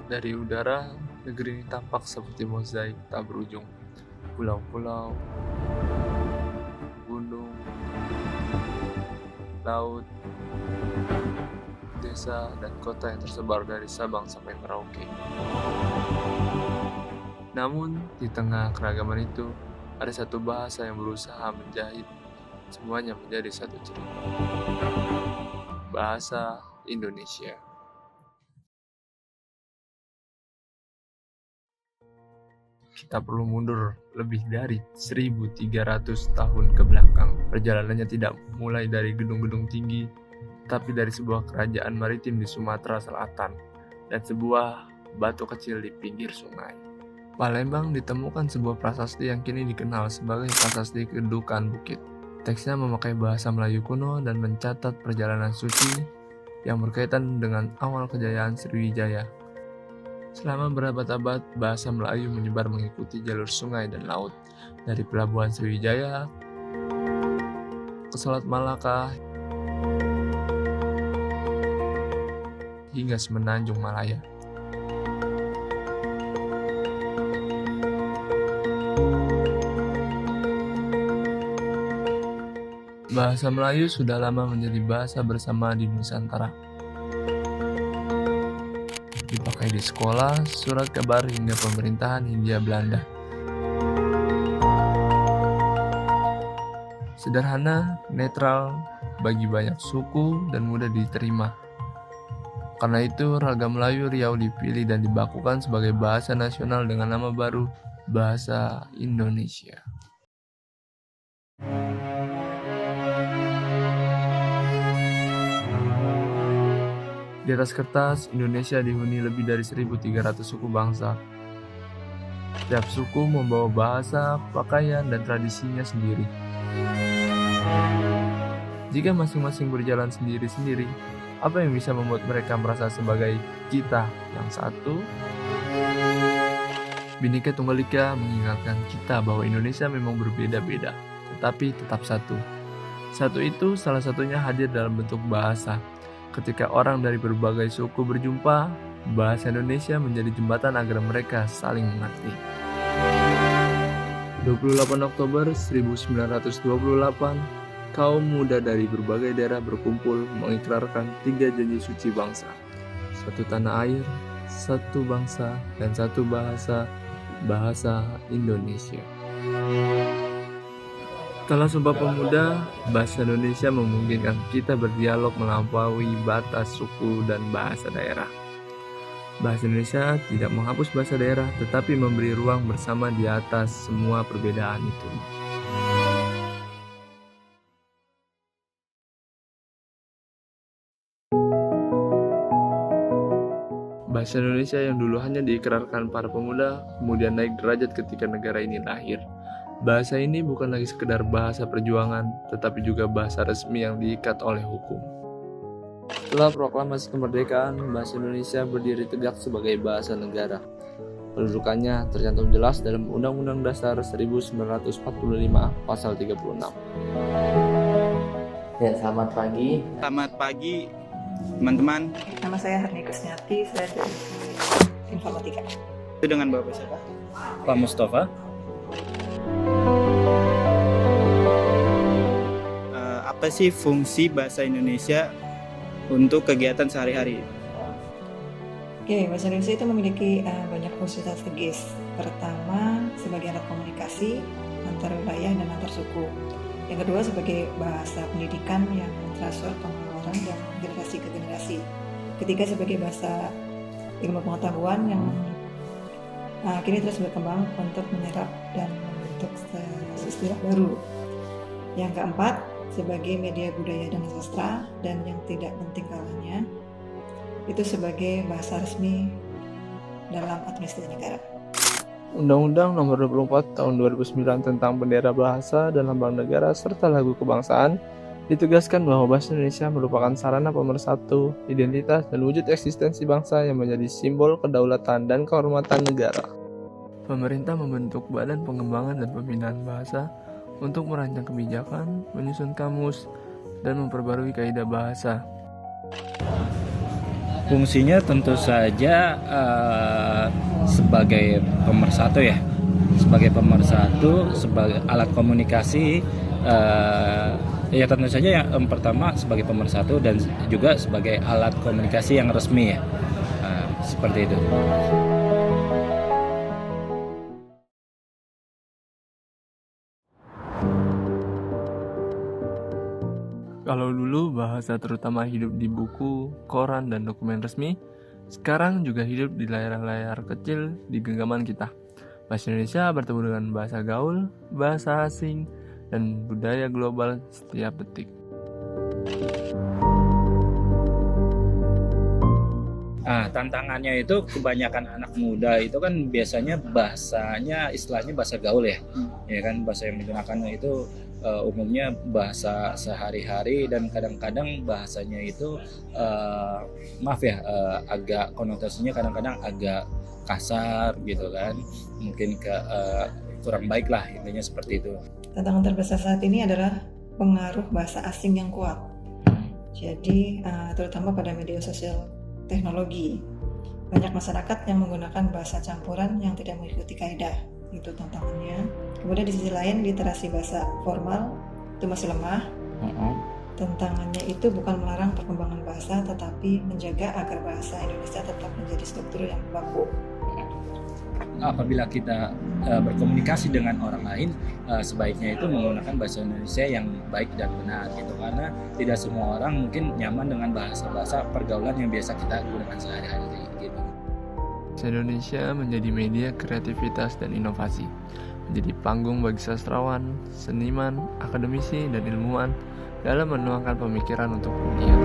Dari udara, negeri ini tampak seperti mozaik tak berujung. Pulau-pulau, gunung, laut, desa, dan kota yang tersebar dari Sabang sampai Merauke. Namun, di tengah keragaman itu, ada satu bahasa yang berusaha menjahit semuanya menjadi satu cerita. Bahasa Indonesia. Kita perlu mundur lebih dari 1.300 tahun ke belakang. Perjalanannya tidak mulai dari gedung-gedung tinggi, tapi dari sebuah kerajaan maritim di Sumatera Selatan dan sebuah batu kecil di pinggir sungai. Palembang ditemukan sebuah prasasti yang kini dikenal sebagai Prasasti Kedukan Bukit. Teksnya memakai bahasa Melayu kuno dan mencatat perjalanan suci yang berkaitan dengan awal kejayaan Sriwijaya. Selama berabad-abad, bahasa Melayu menyebar mengikuti jalur sungai dan laut, dari Pelabuhan Sriwijaya ke Selat Malaka hingga Semenanjung Malaya. Bahasa Melayu sudah lama menjadi bahasa bersama di Nusantara. Dipakai di sekolah, surat kabar, hingga pemerintahan Hindia Belanda. Sederhana, netral, bagi banyak suku, dan mudah diterima. Karena itu, ragam Melayu Riau dipilih dan dibakukan sebagai bahasa nasional dengan nama baru, Bahasa Indonesia. Di atas kertas, Indonesia dihuni lebih dari 1.300 suku bangsa. Setiap suku membawa bahasa, pakaian, dan tradisinya sendiri. Jika masing-masing berjalan sendiri-sendiri, apa yang bisa membuat mereka merasa sebagai kita yang satu? Bhinneka Tunggal Ika mengingatkan kita bahwa Indonesia memang berbeda-beda, tetapi tetap satu. Satu itu salah satunya hadir dalam bentuk bahasa. Ketika orang dari berbagai suku berjumpa, bahasa Indonesia menjadi jembatan agar mereka saling mengerti. 28 Oktober 1928, kaum muda dari berbagai daerah berkumpul mengikrarkan 3 janji suci bangsa. Satu tanah air, satu bangsa, dan satu bahasa, Bahasa Indonesia. Setelah Sumpah Pemuda, bahasa Indonesia memungkinkan kita berdialog melampaui batas suku dan bahasa daerah. Bahasa Indonesia tidak menghapus bahasa daerah, tetapi memberi ruang bersama di atas semua perbedaan itu. Bahasa Indonesia yang dulu hanya diikrarkan para pemuda, kemudian naik derajat ketika negara ini lahir. Bahasa ini bukan lagi sekedar bahasa perjuangan, tetapi juga bahasa resmi yang diikat oleh hukum. Setelah proklamasi kemerdekaan, bahasa Indonesia berdiri tegak sebagai bahasa negara. Kedudukannya tercantum jelas dalam Undang-Undang Dasar 1945 Pasal 36. Ya, selamat pagi. Selamat pagi, teman-teman. Nama saya Harni Kusniati, saya dari Informatika. Itu dengan Bapak siapa? Pak Mustafa. Apa sih fungsi bahasa Indonesia untuk kegiatan sehari-hari? Oke, bahasa Indonesia itu memiliki banyak fungsi strategis. Pertama, sebagai alat komunikasi antar wilayah dan antar suku. Yang kedua, sebagai bahasa pendidikan yang mentransfer pengetahuan dari generasi ke generasi. Ketiga, sebagai bahasa ilmu pengetahuan yang kini terus berkembang untuk menyerap dan membentuk istilah baru. Yang keempat, sebagai media budaya dan sastra, dan yang tidak penting kalahnya, itu sebagai bahasa resmi dalam administrasi negara. Undang-Undang Nomor 24 Tahun 2009 tentang Bendera Bahasa dan Lambang Negara serta Lagu Kebangsaan ditegaskan bahwa bahasa Indonesia merupakan sarana pemersatu, identitas, dan wujud eksistensi bangsa yang menjadi simbol kedaulatan dan kehormatan negara. Pemerintah membentuk Badan Pengembangan dan Pembinaan Bahasa untuk merancang kebijakan, menyusun kamus, dan memperbarui kaidah bahasa. Fungsinya tentu saja sebagai pemersatu ya, sebagai pemersatu, sebagai alat komunikasi. Ya tentu saja yang pertama sebagai pemersatu dan juga sebagai alat komunikasi yang resmi ya, seperti itu. Kalau dulu bahasa terutama hidup di buku, koran, dan dokumen resmi, sekarang juga hidup di layar-layar kecil di genggaman kita. Bahasa Indonesia bertemu dengan bahasa gaul, bahasa asing, dan budaya global setiap detik. Tantangannya itu kebanyakan anak muda itu kan biasanya bahasanya istilahnya bahasa gaul ya, ya kan, bahasa yang digunakan itu umumnya bahasa sehari-hari dan kadang-kadang bahasanya itu agak konotasinya kadang-kadang agak kasar gitu kan, mungkin kurang baik lah, intinya seperti itu. Tantangan terbesar saat ini adalah pengaruh bahasa asing yang kuat. Jadi terutama pada media sosial teknologi, banyak masyarakat yang menggunakan bahasa campuran yang tidak mengikuti kaidah, itu tantangannya. Kemudian di sisi lain literasi bahasa formal itu masih lemah. Tantangannya itu bukan melarang perkembangan bahasa, tetapi menjaga agar bahasa Indonesia tetap menjadi struktur yang baku. Apabila kita berkomunikasi dengan orang lain, sebaiknya itu menggunakan bahasa Indonesia yang baik dan benar gitu, karena tidak semua orang mungkin nyaman dengan bahasa pergaulan yang biasa kita gunakan sehari-hari gitu. Bahasa Indonesia menjadi media kreativitas dan inovasi, menjadi panggung bagi sastrawan, seniman, akademisi, dan ilmuwan dalam menuangkan pemikiran untuk dunia.